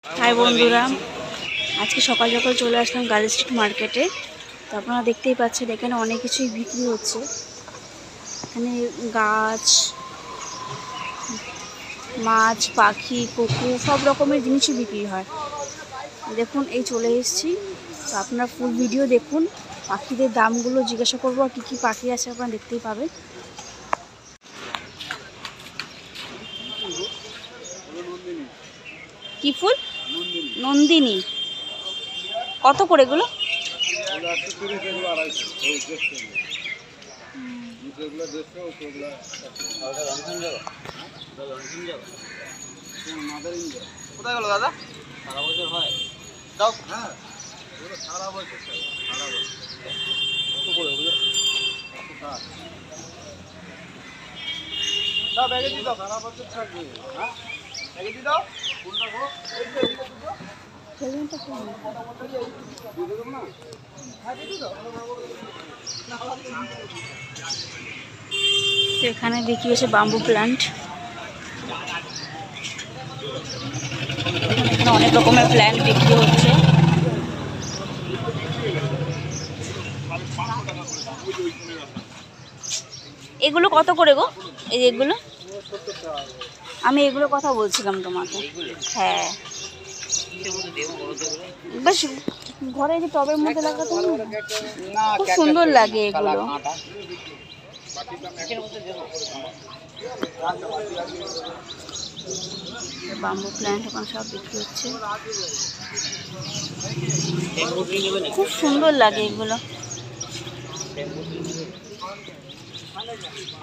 High বন্ধুরা, আজকে সকাল সকাল চলে আসলাম গার্ল স্ট্রিট মার্কেটে। তো আপনারা দেখতেই পাচ্ছেন এখানে অনেক কিছুই বিক্রি হচ্ছে। এখানে গাছ, মাছ, পাখি, কুকুর সব রকমের জিনিসই বিক্রি হয়। দেখুন এই চলে এসেছি। তো আপনারা ফুল ভিডিও দেখুন, পাখিদের দামগুলো জিজ্ঞাসা করবো আর কী কী পাখি আছে আপনারা দেখতেই পাবেন। কি ফুল? নন্দিনী। কত করে এগুলো? কোথায় গেল দাদা? সারা বছর হয় দাও। হ্যাঁ সারা বছর কত করে ওগুলো? দাও ব্যাগে দিয়ে দাও, সারা বছর থাকবে। হ্যাঁ ব্যাগে দিয়ে দাও। কোনটা গো? এখানে বিক্রি হচ্ছে বাম্বু প্ল্যান্ট। এখানে অনেক রকমের প্ল্যান্ট বিক্রি হচ্ছে। এগুলো কত করে গো? এই এগুলো আমি এগুলো কথা বলছিলাম তোমাকে। হ্যাঁ বেশ, ঘরে যে টবের মধ্যে লাগাতে খুব সুন্দর লাগে এগুলো। বাম্বু প্ল্যান্ট এখন সব বিক্রি হচ্ছে, খুব সুন্দর লাগে এগুলো।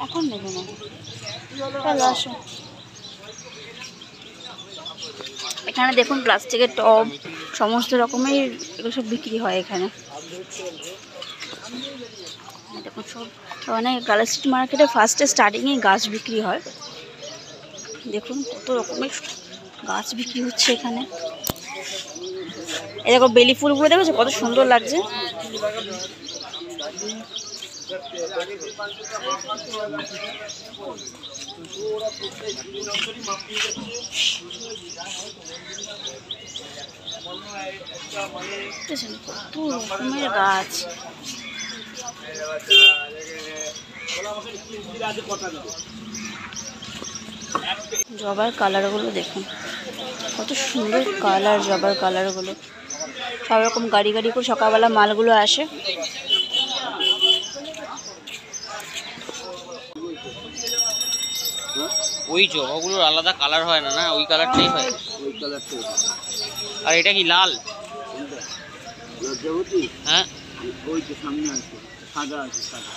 এখন নেবে না, চলো আসো। এখানে দেখুন প্লাস্টিকের টব, সমস্ত রকমের এগুলো সব বিক্রি হয় এখানে। দেখুন সব মানে গার্ল স্ট্রিট মার্কেটে ফার্স্টে স্টার্টিংয়ে গাছ বিক্রি হয়। দেখুন কত রকমের গাছ বিক্রি হচ্ছে এখানে। এই দেখো বেলি ফুলগুলো দেখেছো কত সুন্দর লাগছে। কত রকমের গাছ। জবার কালারগুলো দেখুন কত সুন্দর কালার, জবার কালারগুলো। সব রকম গাড়ি গাড়ি করে সকালবেলা মালগুলো আসে। ওই জবাগুলোর আলাদা কালার হয় না, না ওই কালারটাই হয়। ওই কালারটাই। আর এটা কি লাল? লজ্জাবতী? হ্যাঁ ওই তো সামনে আছে, সাদা আছে। সাদা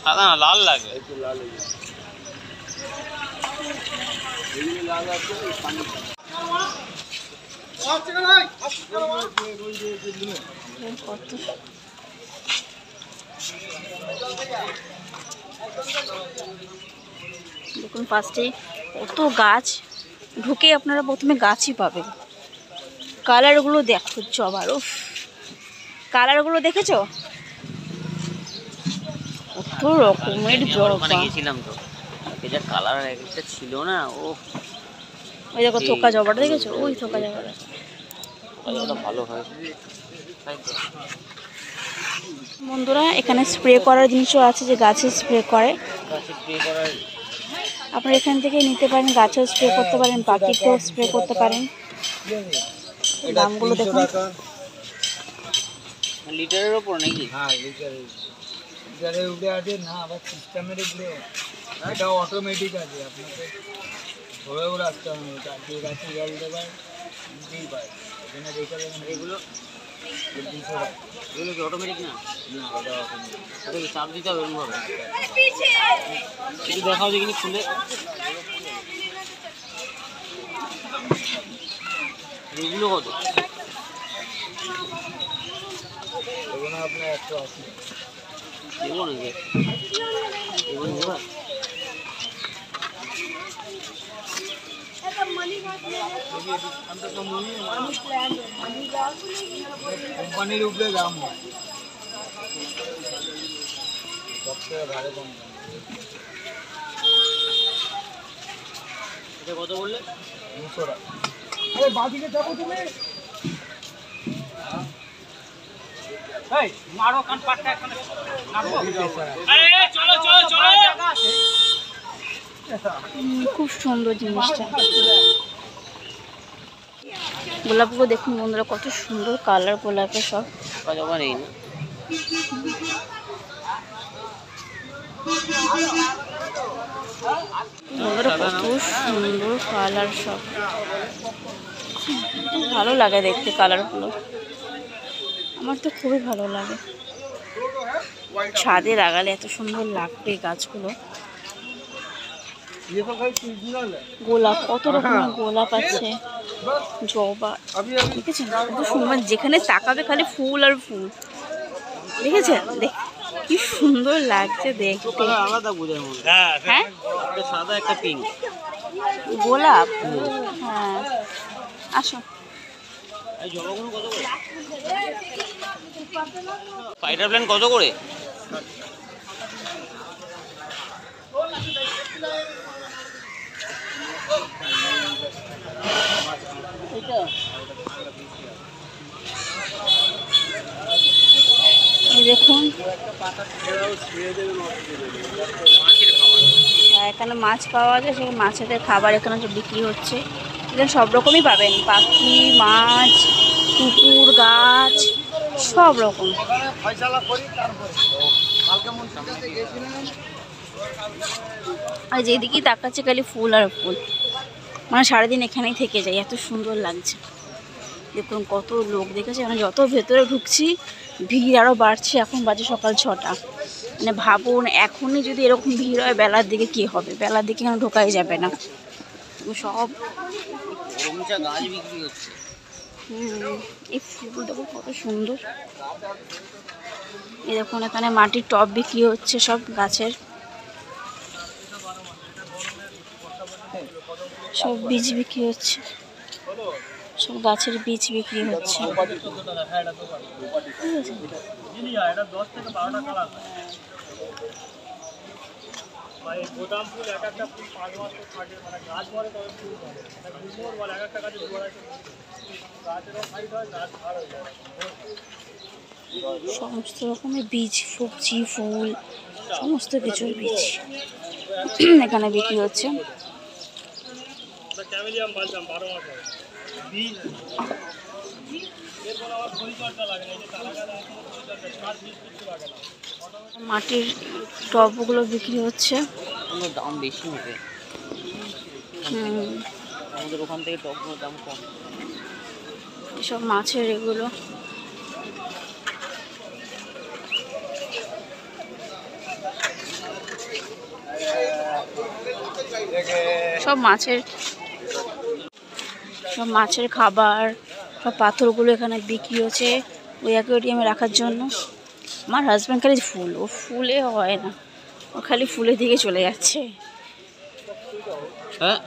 সাদা না, লাল লাগে। এই তো লাল আছে, এগুলো লাল আছে। সামনে দেখুন ফার্স্টে কত গাছ, ঢুকে আপনারা প্রথমে গাছই পাবেন। কালারগুলো দেখো জবার, ও কালারগুলো দেখেছো কত রকমের জবা। গেছিলাম তো, যা কালার একটা ছিল না। ও ওই দেখো থোকা জবাটা দেখেছো, ওই থোকা জবাটা ভালো হয়। বন্ধুরা এখানে স্প্রে করার জিনিসও আছে, যে গাছে স্প্রে করে। আপনারা এখান থেকে নিতে পারেন, গাছেও স্প্রে করতে পারেন, পাখিকেও স্প্রে করতে পারেন। দামগুলো দেখুন। লিটারের ওপর নাকি? হ্যাঁ লিটারের উপরে আছে না, আবার সিস্টেমের উপরে। এটা অটোমেটিক আছে, আপনাকে ধরেও রাখতে হবে। যে গাছে জল দেবার নিতেই পারে। এখানে দেখে এগুলো 200 টাকা। এগুলো কি অটোমেটিক না? না ওটা অটোমেটিক। ওটা কি চাপ দিতে হবে এরকমভাবে? একটু দেখাও দেখিনি খুলে। এগুলো কত? এগুলো আপনার 180। দেবো নাকি? এগুলো দেবা? কোম্পানির উপরে দাম হয়, সবথেকে ভালো কোম্পানি। এটা কত বললে? 200 টাকা। আরে বাদিকে যাবো তুমি এই মারো কান পাটটা এখানে নামবো আরে চলো চলো চলো খুব সুন্দর জিনিসটা। গোলাপগুলো দেখুন বন্ধুরা, কত সুন্দর কালার গোলাপের সব। জমা নেই না। বন্ধুরা কত সুন্দর কালার সব, ভালো লাগে দেখতে কালারগুলো, আমার তো খুবই ভালো লাগে। ছাদে লাগালে এত সুন্দর লাগবে গাছগুলো। গোলাপ, কত রকমের গোলাপ আছে, জবা, দেখেছেন কত সুন্দর, যেখানে তাকাবে খালি ফুল আর ফুল। দেখেছেন কি সুন্দর লাগছে দেখতে। আলাদা বোঝার মধ্যে, হ্যাঁ একটা সাদা একটা পিঙ্ক গোলাপ। হ্যাঁ আসো। এই জবাগুলো কত করে? স্পাইডার প্ল্যান্ট কত করে? দেখুন এখানে মাছ পাওয়া যায়, সেখানে মাছেদের খাবার এখানে যে বিক্রি হচ্ছে। এখানে সব রকমই পাবেন, পাখি, মাছ, কুকুর, গাছ, সব রকম। আর যেদিকেই তাকাচ্ছে খালি ফুল আর ফুল, মানে সারাদিন এখানেই থেকে যায়, এত সুন্দর লাগছে। দেখুন কত লোক, দেখেছে মানে যত ভেতরে ঢুকছি ভিড় আরও বাড়ছে। এখন বাজে সকাল 6টা, মানে ভাবুন এখনই যদি এরকম ভিড় হয় বেলার দিকে কি হবে। বেলার দিকে কেন ঢোকাই যাবে না, সব গাছ বিক্রি হচ্ছে। এই ফুল দেখো কত সুন্দর। এই দেখুন এখানে মাটির টব বিক্রি হচ্ছে, সব গাছের সব বীজ বিক্রি হচ্ছে, সব গাছের বীজ বিক্রি হচ্ছে। সমস্ত রকমের বীজ, সবজি, ফুল, সমস্ত কিছুর বীজ এখানে বিক্রি হচ্ছে। মাটির টবগুলো বিক্রি হচ্ছে, দাম বেশি হবে। আমাদের ওখান থেকে টবগুলোর দাম কম। এসব মাছের এগুলো সব মাছের খাবার, সব পাথরগুলো এখানে বিক্রি হচ্ছে ওই অ্যাকোয়ারিয়ামে রাখার জন্য। আমার হাজব্যান্ড খালি ফুল, ও ফুলে হয় না, ও খালি ফুলের দিকে চলে যাচ্ছে। হ্যাঁ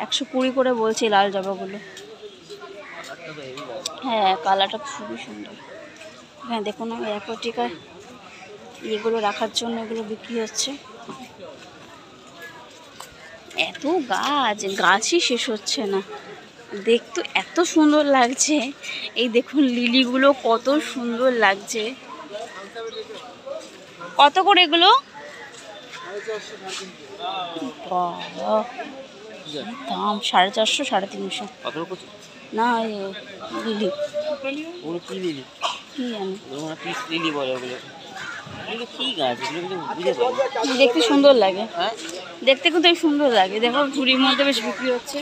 120 করে বলছে লাল জবাগুলো। হ্যাঁ কালারটা খুবই সুন্দর। হ্যাঁ দেখুন ওই অ্যাকোয়াটিকায় এগুলো রাখার জন্য এগুলো বিক্রি হচ্ছে। এত গাছই শেষ হচ্ছে না, দেখতে এত সুন্দর লাগছে। এই দেখুন লিলিগুলো কত সুন্দর লাগছে। কত করে এগুলো? দাম 450, 350 না। লিলি কি লিলি? কি জানি, পিস লিলি বলে ওগুলো। কি গাছ এগুলো কিন্তু বুঝে পাই। দেখতে সুন্দর লাগে। হ্যাঁ দেখতে কিন্তু সুন্দর লাগে। দেখো ঝুড়ির মধ্যে বেশ বিক্রি হচ্ছে।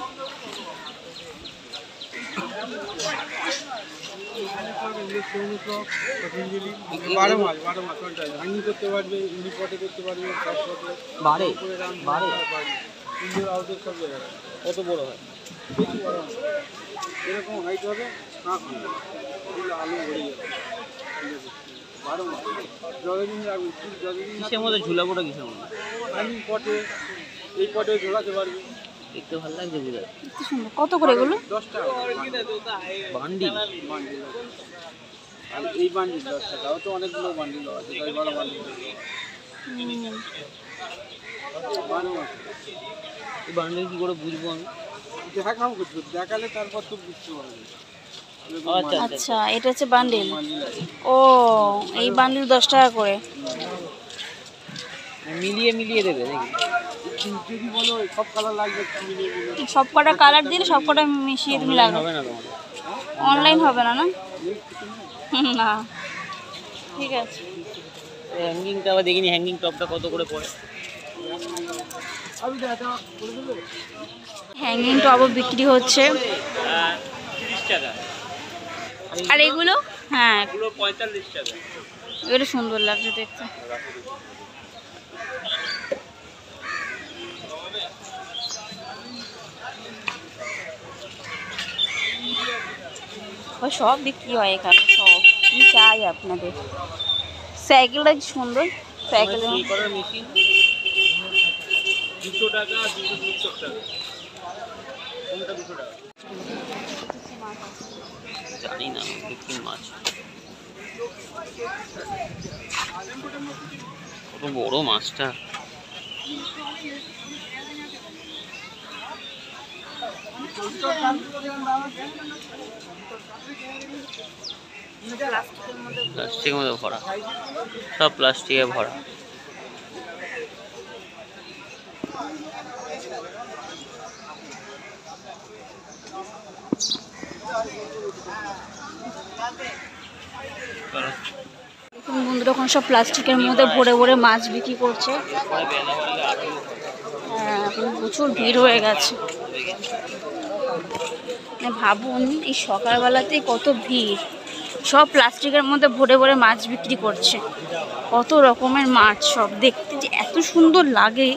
কত বড় হয়? এরকম হাইট হবে, আলু ভরে যাবে। যতদিন রাখবি, কিসের মধ্যে ঝুলাবোটা কিসের মধ্যে? আমি পটে, এই পটে ঝোলাতে পারবি। দেখতে ভালো লাগছে বুঝা। কত করে এগুলো? 10 টাকা বান্ডিল। আর এই বান্ডিল 10 টাকা। তো অনেকগুলো বান্ডিল আছে, তাই বড় বান্ডিল। এই বান্ডিল কি করে বুঝবো আমি? দেখাও কিছু দেখালে তারপর তো বুঝতে পারবে। আচ্ছা আচ্ছা, এটা হচ্ছে বান্ডিল। ও, এই বান্ডিল 10 টাকা করে। মিলিয়ে মিলিয়ে দেবে নাকি? যদি বলো সব কালার লাগবে মিলিয়ে মিলিয়ে সব কটা কালার দিলে সব কটা মিশিয়ে তুমি লাগবে। হবে না তোমার? অনলাইন হবে না, না? না, ঠিক আছে। হ্যাঙ্গিংটা আবার দেখিনি, হ্যাঙ্গিং টপটা কত করে পড়ে? আমি দেখা করে দেবে। হ্যাঙ্গিং টপও বিক্রি হচ্ছে। 30 টাকা। আর এগুলো? হ্যাঁ, এগুলো 45 টাকা। এগুলো সুন্দর লাগছে দেখতে। সব বিক্রি হয় এখানে, সব কি চাই আপনাদের। সাইকেলটা কি সুন্দর, সাইকেল এই করার মেশিন 200 টাকা, 270 টাকা। কোনটা 200 টাকা? জানি না, কি মাছ। কত বড় মাছটা। প্লাস্টিকের মধ্যে ভরা, সব প্লাস্টিকে ভরা। দেখুন বন্ধুরা, ওখানে সব প্লাস্টিকের মধ্যে ভরে ভরে মাছ বিক্রি করছে। হ্যাঁ, এখন প্রচুর ভিড় হয়ে গেছে। মানে ভাবুন, এই সকালবেলাতেই কত ভিড়। সব প্লাস্টিকের মধ্যে ভরে ভরে মাছ বিক্রি করছে। কত রকমের মাছ, সব দেখতে যে এত সুন্দর লাগে।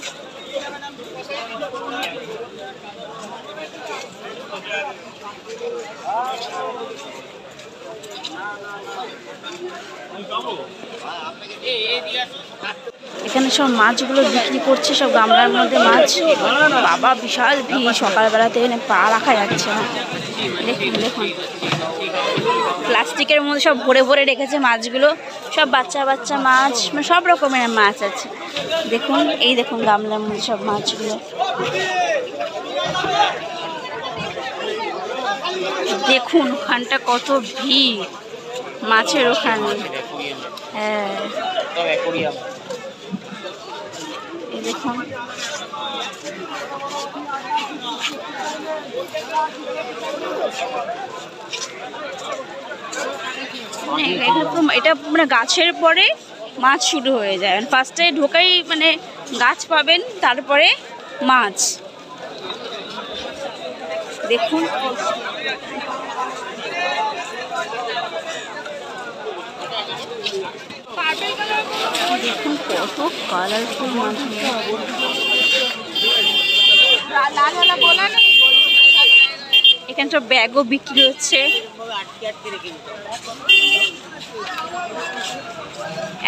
এখানে সব মাছগুলো বিক্রি করছে, সব গামলার মধ্যে মাছ। বাবা, বিশাল ভিড় সকালবেলাতে, এখানে পা রাখা যাচ্ছে না। দেখুন দেখুন, প্লাস্টিকের মধ্যে সব ভরে ভরে রেখেছে মাছগুলো। সব বাচ্চা বাচ্চা মাছ, মানে সব রকমের মাছ আছে। দেখুন, এই দেখুন গামলার মধ্যে সব মাছগুলো। দেখুন ওখানটা কত ভিড় মাছের ওখানে। হ্যাঁ, এই দেখুন। এটা মানে গাছের পরে মাছ শুরু হয়ে যায়। ফার্স্টে ঢোকাই মানে গাছ পাবেন, তারপরে মাছ। দেখুন দেখুন কত কালারফুল মাছ। এখানে সব ব্যাগও বিক্রি হচ্ছে।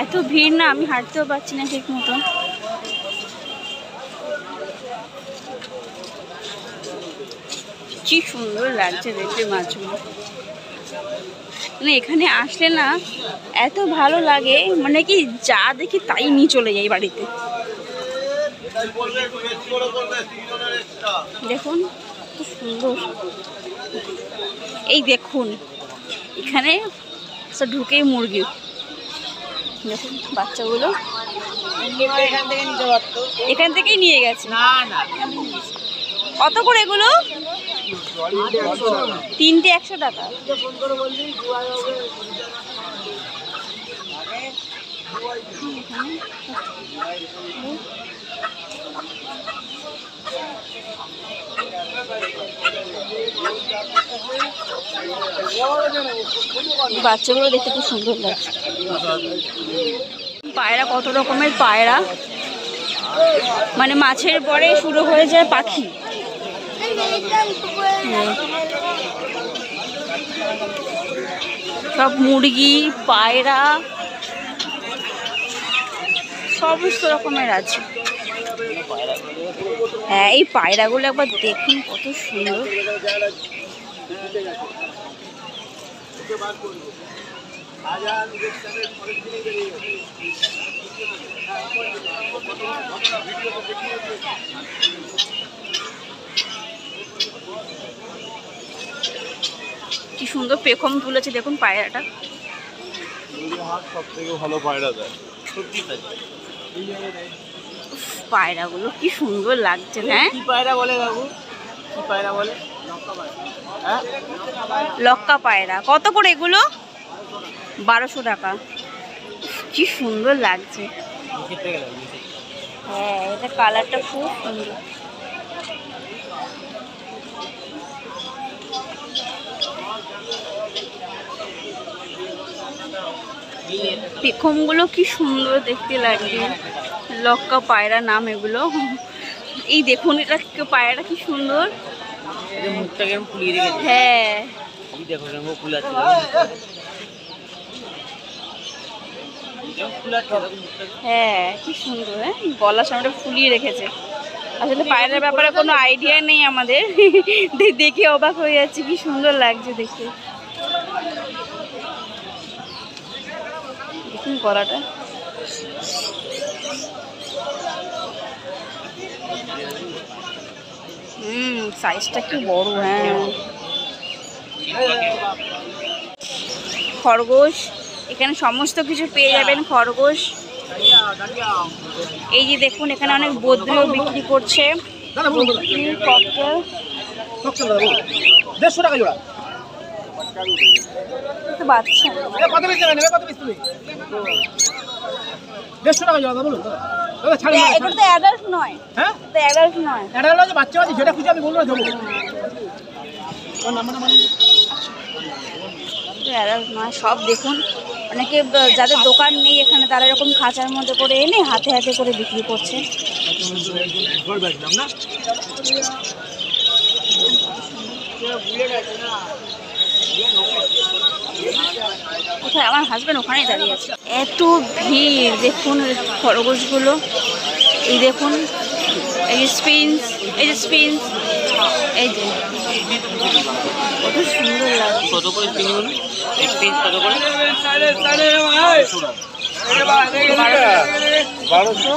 এত ভিড় না, আমি হাঁটতেও পারছি না ঠিক মতো। কি সুন্দর লাগছে দেখতে মাছগুলো। মানে এখানে আসলে না এত ভালো লাগে, মানে কি যা দেখি তাই নিয়ে চলে যাই বাড়িতে। দেখুন কি সুন্দর। এই দেখুন এখানে সব ঢুকেই মুরগি। দেখুন বাচ্চাগুলো এখান থেকেই নিয়ে গেছে। কত করে এগুলো? 3টে 100 টাকা। বাচ্চাগুলো দেখতে খুব সুন্দর লাগছে। পায়রা, কত রকমের পায়রা, মানে মাছের পরে শুরু হয়ে যায় পাখি। সব মুরগি, পায়রা, সমস্ত রকমের আছে। হ্যাঁ, এই পায়রাগুলো একবার দেখুন কত সুন্দর। কি সুন্দর পেখম তুলেছে দেখুন পায়রাটা। সব থেকে ভালো পায়রা দেয়, সত্যি তাই। উফ, পায়রাগুলো কি সুন্দর লাগছে। হ্যাঁ কি পায়রা বলে বাবু, কি পায়রা বলে? লক্কা পায়রা। কত করে এগুলো? 1200 টাকা। কি সুন্দর লাগছে। হ্যাঁ এটা কালারটা খুব সুন্দর। পেখমগুলো কি সুন্দর দেখতে লাগছে। লক্কা পায়রা নাম এগুলো। এই দেখুন এটা পায়রাটা কি সুন্দর। মুখটা কেমন ফুলিয়ে রেখেছে। হ্যাঁ দেখো কেমন ফুলাচ্ছে, হ্যাঁ কি সুন্দর। হ্যাঁ গলার সামনেটা ফুলিয়ে রেখেছে। আসলে পায়রার ব্যাপারে কোনো আইডিয়া নেই আমাদের, দেখে অবাক হয়ে যাচ্ছে কি সুন্দর লাগছে দেখতে। দেখুন গলাটা। সাইজটা কি বড়। হ্যাঁ খরগোশ, এখানে সমস্ত কিছু পেয়ে যাবেন। খরগোশ, এই যে দেখুন এখানে অনেক বদ্রিও বিক্রি করছে। ককটেল 150 টাকা জোড়া। বাচ্চা কত পিস নেবে, কত পিস তুমি? 150 টাকা জোড়া বলুন দাদা, ছাড়। এগুলো তো অ্যাডাল্ট নয়। হ্যাঁ তো অ্যাডাল্ট নয়, এটা হলো যে বাচ্চা আছে, যেটা খুঁজে আমি বলবো না দেবো। ওর নাম্বারটা মানে অ্যাডাল্ট নয় সব। দেখুন অনেকে যাদের দোকান নেই এখানে তারা এরকম খাঁচার মধ্যে করে এনে হাতে হাতে করে বিক্রি করছে। ঘর বেচলাম না। কোথায়? আমার হাজবেন্ড ওখানেই দাঁড়িয়ে আছে। এত ভিড় দেখুন খরগোশগুলো। এই দেখুন এই যে স্পিন্স, এই যে স্পিন্স, এই যে কত সুন্দর লাগছে। কত করে স্পিন? স্পিন কত করে? 1200।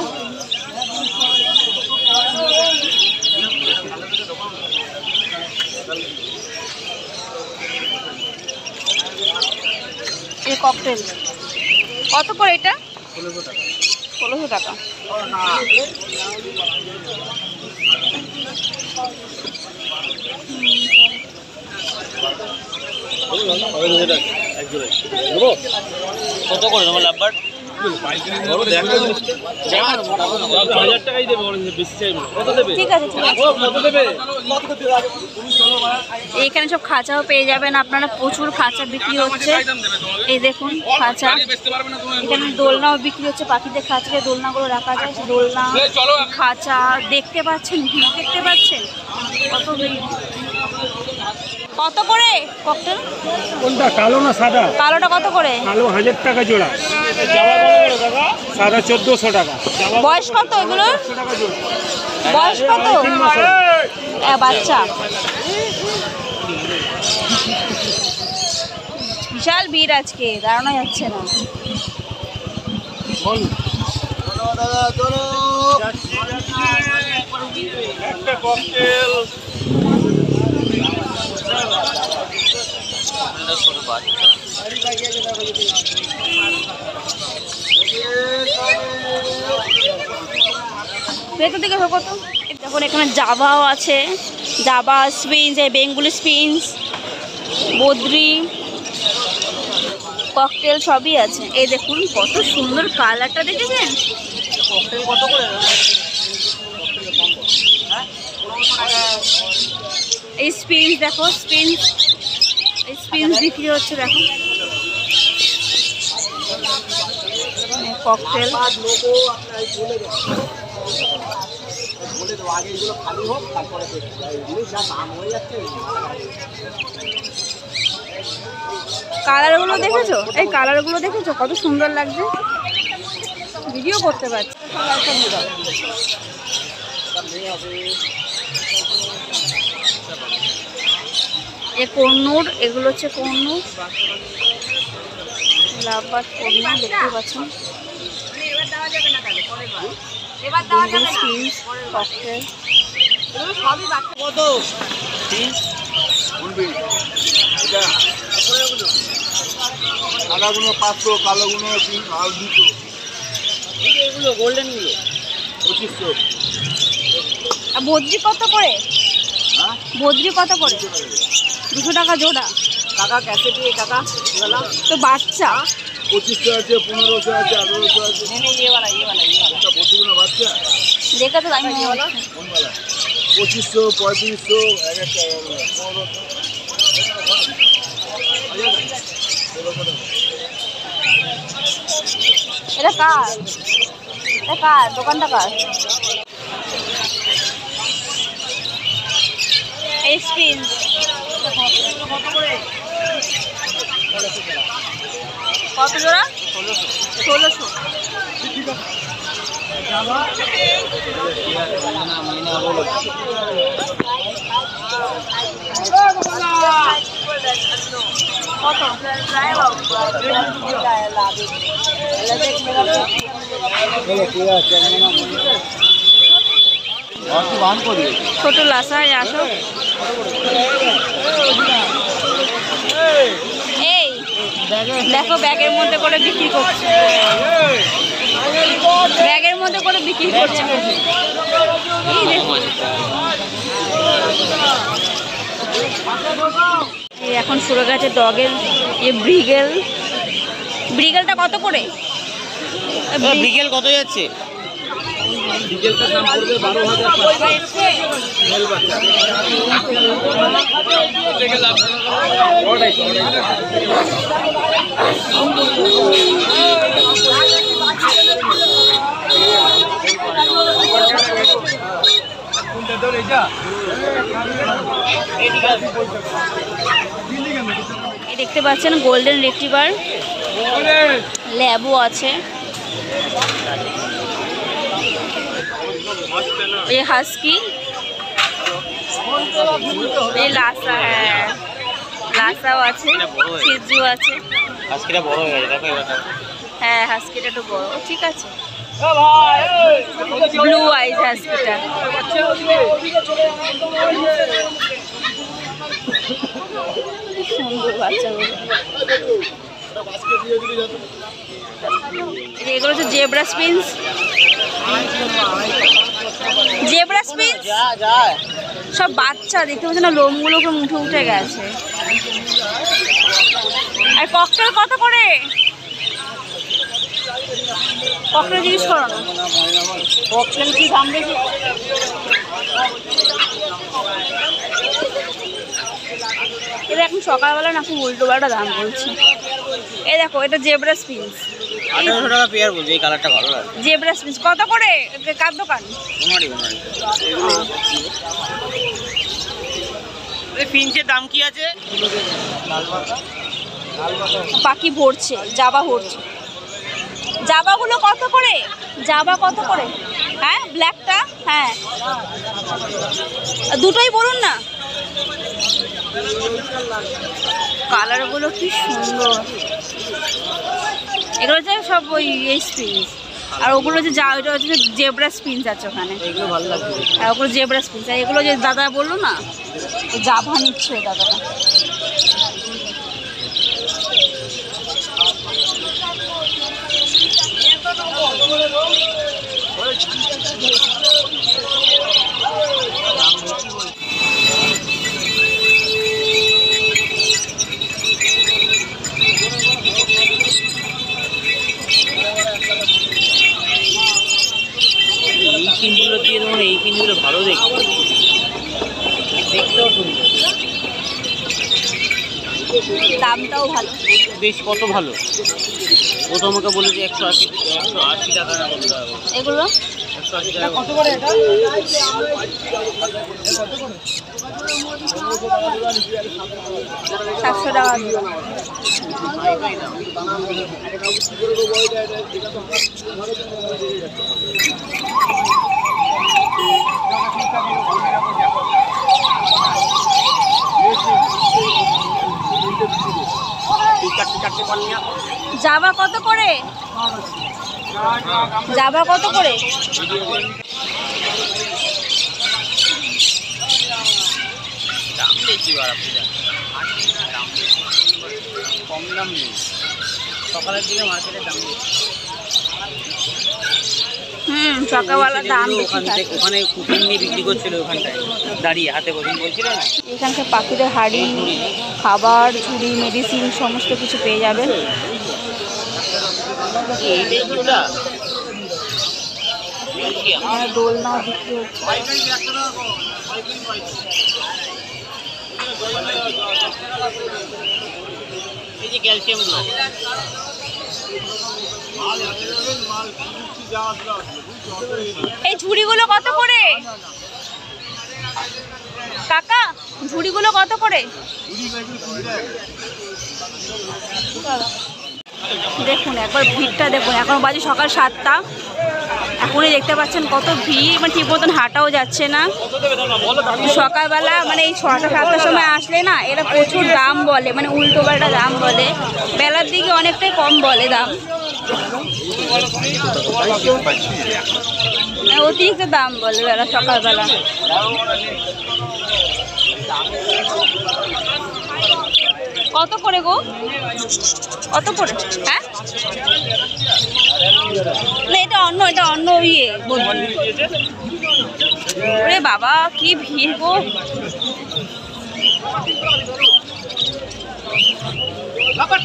এই ককটেল কত করে এটা? 1600 টাকা। কত করে তোমার লাভবার? 1000 টাকাই দেবে, বেশি চাইবে। কত দেবে? ঠিক আছে ঠিক আছে। কত দেবে? এখানে সব খাঁচাও পেয়ে যাবেন আপনারা। প্রচুর খাঁচা বিক্রি হচ্ছে। এই দেখুন খাঁচা। এখানে দোলনাও বিক্রি হচ্ছে। পাখিদের খাঁচায় দোলনাগুলো রাখা যায়। দোলনা, খাঁচা দেখতে পাচ্ছেন, ভিড় দেখতে পাচ্ছেন কত ভিড়। কত করে ককটেল? কোনটা কালো না সাদা? কালোটা কত করে? কালো 1000 টাকা জোড়া, সাদা 1400 টাকা। বয়স কত এগুলো? বয়স কত? বাচ্চা। বিশাল ভিড় আজকে, দাঁড়ানো যাচ্ছে না। একটা ককটেল ছোট বাচ্চা। ভেতর দিকে কত? দেখুন এখানে জাভাও আছে। জাভা, স্পিন্স, বেঙ্গুলি স্পিন্স, বদ্রি, ককটেল সবই আছে। এই দেখুন কত সুন্দর কালারটা, দেখেছেন? ককটেল কত করে? এই স্পিন্স দেখো, স্পিন্স, এই স্পিন্স বিক্রি হচ্ছে দেখো। ককটেল কালারগুলো দেখেছো? এই কালারগুলো দেখেছো কত সুন্দর লাগছে? ভিডিও করতে পারছি। এ কন্নুর, এগুলো হচ্ছে কন্নুর, লাভবাট কন্নুর দেখতে পাচ্ছেন। কত? সাদাগুলো 500, কালোগুলো 200। এগুলো গোল্ডেন গুলো 2500। আর বদ্রি কত করে? হ্যাঁ, বদ্রি কত করে? 200 টাকা জোড়া। কাকা ক্যাসে দিয়ে কাকা वाला তো বাচ্চা 2500 আছে, 1500 আছে, 1800 আছে। नहीं ये वाला এটা বদ্রিগুলো বাচ্চা দেখে তো আমি কোনবেলা 2500, 3500, এক একটা 1500। এটা কার? এটা কার? দোকানটা কার? এই স্পিন কত জোড়া? 1600। কত? ছোট লাসায় আসো। এই দেখো ব্যাগের মধ্যে করে বিক্রি করছে, ব্যাগের মধ্যে করে বিক্রি করছে। এই দেখো, এই এখন শুরু গেছে ডগের ব্রিগেল। ব্রিগেলটা কত করে? বিকেল কত যাচ্ছে? ডিজেলটার দাম পড়বে 12,500। মেল বাচ্চা এই দেখতে পাচ্ছেন গোল্ডেন রিট্রিভার, ল্যাবও আছে। ये हस्की, ये लासा है, লাসাও আছে, সিজু আছে। আজকেটা বড় হয়ে গেছে দেখো এবার। হ্যাঁ হাস্কিটা একটু বড়, ঠিক আছে। ব্লু আইজ হাস্কিটা। সুন্দর বাচ্চাগুলো। এগুলো হচ্ছে জেব্রা স্পিন্স, জেব্রা স্পিন্স সব বাচ্চা, দেখতে পাচ্ছ না লোমগুলো উঠে উঠে গেছে। আর ককটেল কত করে? ককটেল জিজ্ঞেস করো না, ককটেল কি দাম বেশি? এটা এখন সকালবেলা না খুব উল্টো পাল্টা দাম বলছে। এই দেখো এটা জেব্রা স্পিন্স, 1800 টাকা পেয়ার বলছে। এই কালারটা ভালো লাগে। জেব্রা স্পিন্স কত করে? কার দোকান? ওনারই ফিঞ্চের দাম কি আছে? পাখি ভরছে, জাবা ভরছে। জাবাগুলো কত করে? জাবা কত করে? হ্যাঁ ব্ল্যাকটা, হ্যাঁ দুটোই বলুন না। কালারগুলো কি সুন্দর। এগুলো হচ্ছে সব ওই স্পিন্স, আর ওগুলো যে যা ওইটা হচ্ছে জেব্রা স্পিন্স আছে ওখানে। এগুলো ভালো লাগবে। আর ওগুলো জেব্রা স্পিন্স, আর এগুলো যে দাদা বললো না জাভা নিচ্ছে ওই দাদাটা। এই পিনগুলো দিয়ে তোমার এই পিনগুলো ভালো দেখতে, দেখতেও সুন্দর, দামটাও ভালো। বেশ কত ভালো। ও তো আমাকে বলেছে 180 টাকা না কত টাকা। এগুলো 180 টাকা। কত করে এটা? 700 টাকা। জাবা কত করে? জাবা কত করে? দাম বেশি বাড়া পূজা, দাম বেশি, কম দাম নেই। সকালের দিকে মার্কেটের দাম বেশি। সকালবেলা দাম বেশি ওখান থাকে। থেকে ওখানে কুকিং নিয়ে বিক্রি করছিল ওখানটায় দাঁড়িয়ে হাতে বসে বলছিল না। এখানকার পাখিদের হাড়ি, খাবার, ঝুড়ি, মেডিসিন সমস্ত কিছু পেয়ে যাবেন। এইটাই দুটা এখানে দোলনাও বিক্রি হচ্ছে। এই যে ক্যালসিয়াম এই ঝুড়িগুলো কত করে কাকা? ঝুড়িগুলো কত করে? দেখুন একবার ভিড়টা দেখুন, এখন বাজে সকাল 7টা। এখনই দেখতে পাচ্ছেন কত ভিড়, মানে ঠিক মতন হাঁটাও যাচ্ছে না। সকালবেলা মানে এই 6টা 7টার সময় আসলে না এরা প্রচুর দাম বলে, মানে উল্টো পাল্টা দাম বলে। বেলার দিকে অনেকটাই কম বলে দাম, অতিরিক্ত দাম বলে বেলা সকালবেলা। কত করে গো? কত করে? হ্যাঁ না এটা অন্য ইয়ে ওরে বাবা কি ভিড় গো। লাভবার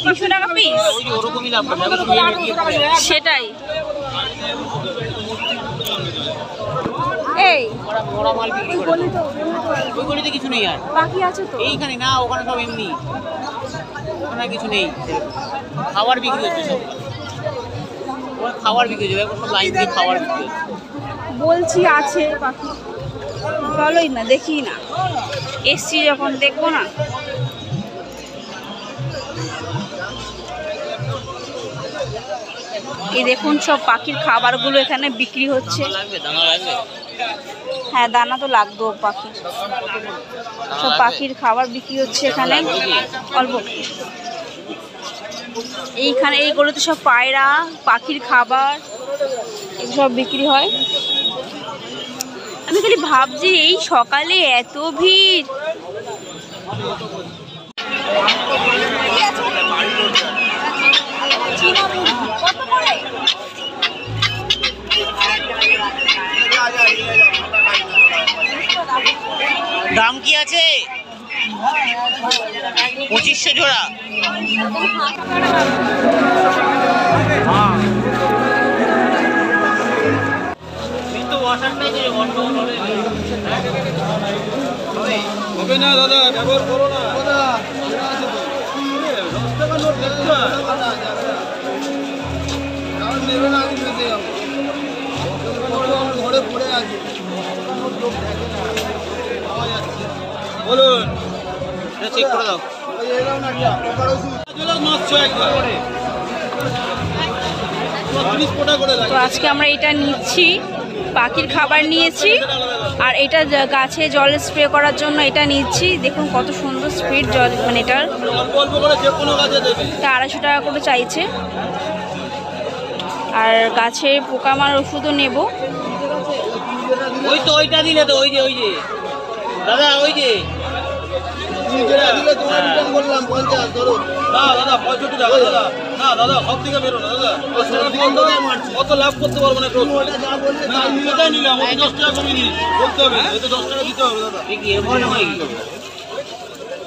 300 টাকা পিস। ওরকমই লাভ সেটাই। এই মোড়া মাল বিক্রি করে ওই গলিতে কিছু নেই আর বাকি আছে তো এইখানে না, ওখানে সব এমনি, ওখানে কিছু নেই। খাবার বিক্রি হচ্ছে সব, ওখানে খাবার বিক্রি হচ্ছে, দেখো সব লাইন দিয়ে খাবার বিক্রি হচ্ছে। বলছি আছে পাখি, চলোই না দেখি না, এসছি যখন দেখবো না। এই দেখুন সব পাখির খাবারগুলো এখানে বিক্রি হচ্ছে। লাগবে দানা লাগবে? হ্যাঁ দানা তো লাগতো পাখির, সব পাখির খাবার বিক্রি হচ্ছে এখানে অল্প। এইখানে এইগুলোতে সব পায়রা পাখির খাবার এসব বিক্রি হয়। আমি খালি ভাবছি এই সকালে এত ভিড়। কত করে? দাম কি আছে? 2500 জোড়া। হবে না দাদা, ব্যবহার করো না দাদা। নেবে না, আমি বেঁচে যাবো। ঘরে পড়ে আছে, বলুন চেক করে দাও। তো আজকে আমরা এটা নিচ্ছি, পাখির খাবার নিয়েছি, আর এটা গাছে জল স্প্রে করার জন্য এটা নিচ্ছি। দেখুন কত সুন্দর স্পিড জল, মানে এটার 250 টাকা করে চাইছে। আর গাছে পোকা মারার ওষুধও নেব। ওই তো ওইটা দিলে তো, ওই যে দাদা, ওই যে কত লাভ করতে পারবো না, নিলাম 10 টাকা কমিয়ে বলতে হবে, 10 টাকা দিতে হবে দাদা।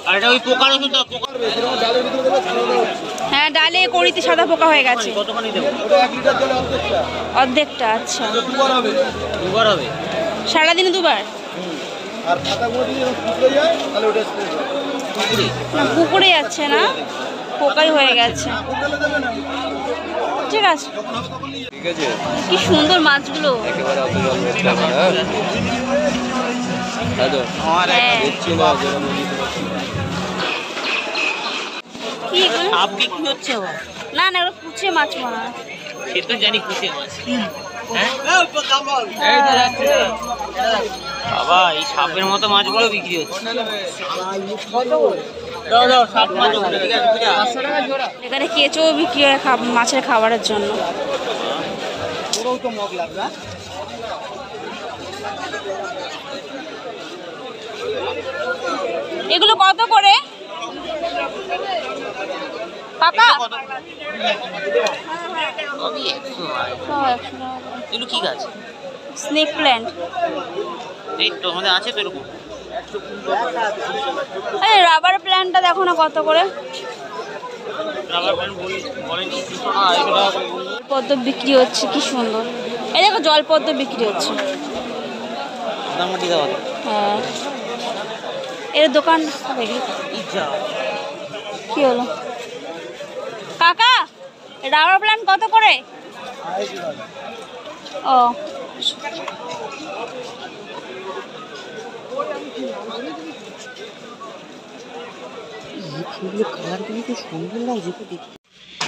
আর এটা ওই পোকার ওষুধ দাও, পোকার হ্যাঁ ডালে কড়িতে সাদা পোকা হয়ে গেছে। কতখানি দেবো? 1 লিটার জলে অর্ধেকটা। আচ্ছা দুবার হবে, দুবার হবে সারাদিনে 2বার? আর পাতাগুলো যদি শুকিয়ে যায় তাহলে ওটা স্প্রে করবে। না পুকুরে যাচ্ছে না, পোকাই হয়ে গেছে। ঠিক আছে, ঠিক আছে, কি সুন্দর মাছগুলো। একেবারে অত জল বেশি লাগে না। দাদা হ্যাঁ দেখছি না যেরকম কি এগুলো? সাপ বিক্রি হচ্ছে আবার? না না ওগুলো কুচে মাছ মনে হয়। সে তো জানি কুচে মাছ। হ্যাঁ বাবা, এই সাপের মতো মাছগুলো বিক্রি হচ্ছে। দাও দাও, সাপ মাছ ওখানে, ঠিক আছে, ঠিক আছে। এখানে কেঁচো বিক্রি হয় মাছের খাবারের জন্য। এগুলো কত করে? কাকা কত সবই 100 এগুলো কি গাছ? Snake plant. এই তো আমাদের আছে তো এরকম। আরে রাবার প্ল্যান্টটা দেখো না কত করে। পদ্ম বিক্রি হচ্ছে, কি সুন্দর। এই দেখো জলপদ্ম বিক্রি হচ্ছে। হ্যাঁ, এর দোকান কি হলো কাকা? রাবার প্ল্যান্ট কত করে? ও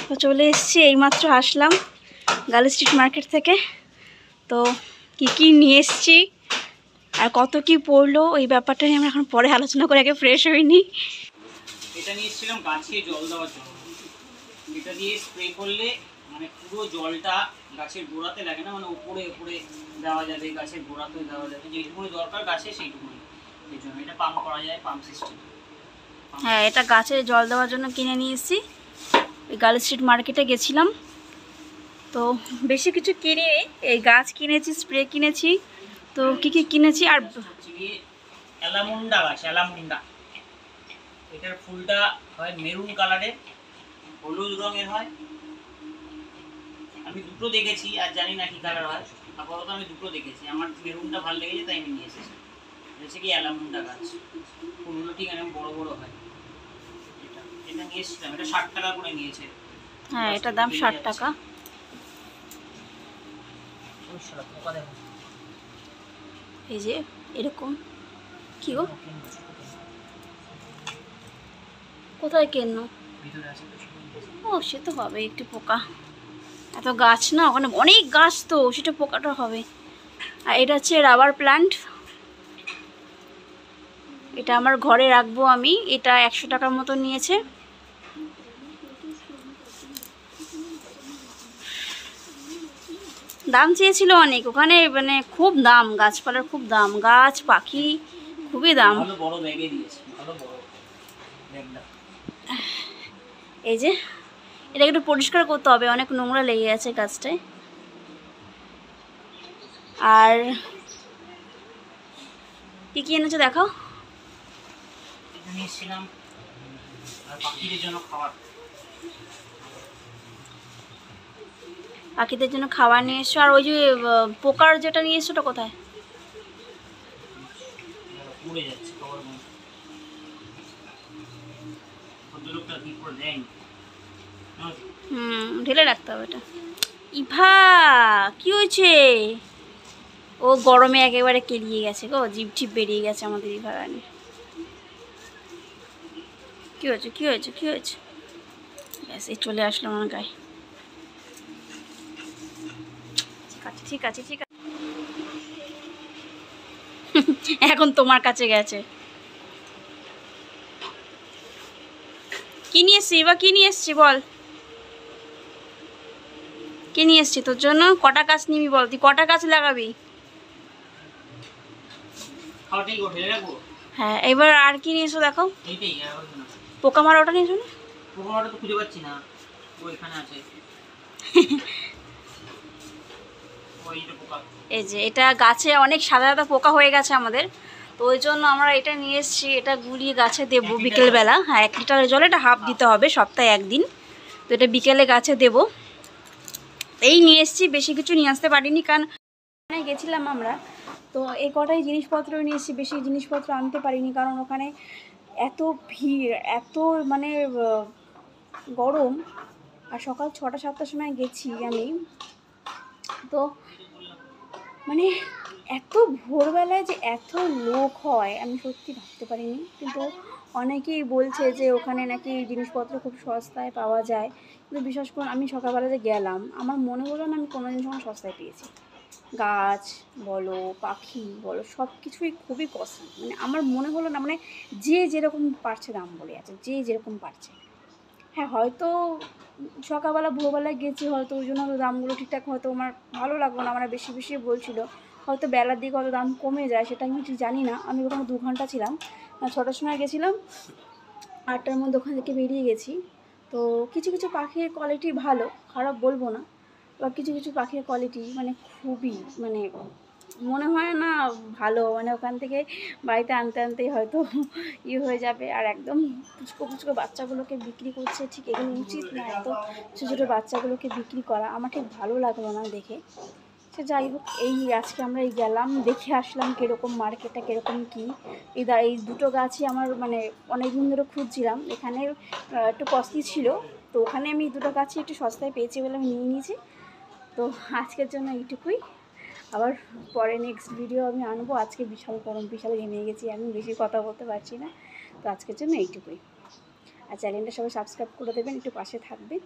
তো চলে এসেছি, এইমাত্র আসলাম গার্ল স্ট্রিট মার্কেট থেকে। তো কি নিয়ে এসেছি আর কত কি পড়লো ওই ব্যাপারটা নিয়ে আমরা এখন পরে আলোচনা করে, আগে ফ্রেশ হইনি। এটা নিয়ে এসেছিলাম গাছে জল দেওয়ার জন্য। এটা দিয়ে স্প্রে করলে মানে পুরো জলটা গাছের গোড়াতে লাগে না, মানে উপরে উপরে দেওয়া যাবে, গাছের গোড়াতেও দেওয়া যাবে, যেটুকুনি দরকার গাছে সেইটুকুনি। এই জন্য এটা পাম্প করা যায়, পাম্প সিস্টেম। হ্যাঁ, এটা গাছে জল দেওয়ার জন্য কিনে নিয়ে এসেছি। ওই গার্ল স্ট্রিট মার্কেটে গেছিলাম, তো বেশি কিছু কিনে এই গাছ কিনেছি, স্প্রে কিনেছি। তো কি কিনেছি আর অ্যালামুন্ডা গাছ, অ্যালামুন্ডা। এটার ফুলটা হয় মেরুন কালারের, হলুদ রঙের হয়। আমি দুটো দেখেছি, আর জানি না কি কালার হয়। আপাতত আমি দুটো দেখেছি, আমার মেরুনটা ভালো লেগেছে তাই আমি নিয়ে এসেছি। হচ্ছে কি অ্যালামুন্ডা গাছ, ফুলগুলো ঠিক এরকম বড় বড় হয়। এটা নিয়ে এসেছিলাম, এটা 60 টাকা করে নিয়েছে। হ্যাঁ, এটার দাম 60 টাকা। এই যে এরকম কি গো, কোথায় কেন? ও সে তো হবে একটু পোকা, এত গাছ না ওখানে, অনেক গাছ তো, সেটা পোকাটা হবে। আর এটা হচ্ছে রাবার প্ল্যান্ট, এটা আমার ঘরে রাখবো আমি। এটা 100 টাকার মতো নিয়েছে। দাম চেয়েছিল অনেক ওখানে, মানে খুব দাম, গাছপালার খুব দাম, গাছ পাখি খুবই দাম। ভালো বড় ব্যাগে দিয়েছে, ভালো বড় ব্যাগটা। এই যে এটা একটু পরিষ্কার করতে হবে, অনেক নোংরা লেগে আছে গাছটায়। আর কি এনেছো দেখাও। এটা নিয়েছিলাম আর পাখিদের জন্য খাবার। পাখিদের জন্য খাবার নিয়ে এসছো। আর ওই যে পোকার যেটা নিয়ে এসছো ওটা কোথায়? উড়ে যাচ্ছে খাবার। ভদ্রলোকটা কি করে দেয়নি। ঢেলে রাখতে হবে এটা। ইভা কি হয়েছে? ও গরমে একেবারে কেলিয়ে গেছে গো, জিভ টিপ বেরিয়ে গেছে আমাদের ইভা রানী। কি হয়েছে কি হয়েছে কি হয়েছে? ব্যাস এই চলে আসলো আমার গায়ে। ঠিক আছে ঠিক আছে, এখন তোমার কাছে গেছে। কি নিয়ে এসছি বা কি নিয়ে এসছি বল, কি নিয়ে এসছি তোর জন্য? কটা গাছ নিবি বল, তুই কটা গাছ লাগাবি? খাওয়াটাই ঢেলে রাখবো। হ্যাঁ, এবার আর কি নিয়ে এসো দেখাও। এইটাই আর কিছু না। পোকা মারা ওটা নিয়ে এসো না। পোকামাটা তো খুঁজে পাচ্ছি না, ও এখানে আছে। ওইটা পোকা। এই যে এটা গাছে অনেক সাদা সাদা পোকা হয়ে গেছে আমাদের, তো ওই জন্য আমরা এটা নিয়ে এসেছি। এটা গুলিয়ে গাছে দেবো বিকেলবেলা। হ্যাঁ, 1 লিটারের জলে এটা হাফ দিতে হবে সপ্তাহে 1 দিন। তো এটা বিকেলে গাছে দেব। এই নিয়ে এসেছি, বেশি কিছু নিয়ে আসতে পারিনি কারণ ওখানে গেছিলাম আমরা, তো এই কটাই জিনিসপত্র নিয়ে এসেছি, বেশি জিনিসপত্র আনতে পারিনি কারণ ওখানে এত ভিড়, এত মানে গরম। আর সকাল 6টা-7টার সময় গেছি আমি, তো মানে এত ভোরবেলায় যে এত লোক হয় আমি সত্যি ভাবতে পারিনি। কিন্তু অনেকেই বলছে যে ওখানে নাকি জিনিসপত্র খুব সস্তায় পাওয়া যায়, কিন্তু বিশ্বাস করুন আমি সকালবেলা যে গেলাম আমার মনে হলো না আমি কোনো জিনিস আমার সস্তায় পেয়েছি। গাছ বলো, পাখি বলো, সব কিছুই খুবই কস্টলি। মানে আমার মনে হলো না, মানে যে যেরকম পারছে দাম বলে আছে, যে যেরকম পারছে। হ্যাঁ, হয়তো সকালবেলা ভোরবেলায় গেছি, হয়তো ওই জন্য হয়তো দামগুলো ঠিকঠাক হয়তো আমার ভালো লাগলো না, আমার বেশি বেশি বলছিলো। হয়তো বেলার দিকে হয়তো দাম কমে যায়, সেটা আমি ঠিক জানি না। আমি ওখানে 2 ঘন্টা ছিলাম, 6টার সময় গেছিলাম, 8টার মধ্যে ওখান থেকে বেরিয়ে গেছি। তো কিছু কিছু পাখির কোয়ালিটি ভালো, খারাপ বলবো না, বা কিছু কিছু পাখির কোয়ালিটি মানে খুবই মানে মনে হয় না ভালো, মানে ওখান থেকে বাড়িতে আনতে আনতেই হয়তো হয়ে যাবে। আর একদম পুচকো পুচকো বাচ্চাগুলোকে বিক্রি করছে, ঠিক এগুলো উচিত না, এত ছোটো ছোটো বাচ্চাগুলোকে বিক্রি করা আমার ঠিক ভালো লাগলো না দেখে। সে যাই হোক, এই আজকে আমরা এই গেলাম, দেখে আসলাম কীরকম মার্কেটটা, কীরকম কী। এই দুটো গাছই আমার মানে অনেক দিন ধরে খুঁজছিলাম, এখানে একটু কস্টলি ছিল, তো ওখানে আমি দুটো গাছই একটু সস্তায় পেয়েছি বলে আমি নিয়ে নিয়েছি। তো আজকের জন্য এইটুকুই, আবার পরে নেক্সট ভিডিও আমি আনবো। আজকে বিশাল গরম, বিশাল ঘেমে গেছি, আমি বেশি কথা বলতে পারছি না। তো আজকের জন্য এইটুকুই। আর চ্যানেলটা সবাই সাবস্ক্রাইব করে দেবেন, একটু পাশে থাকবেন।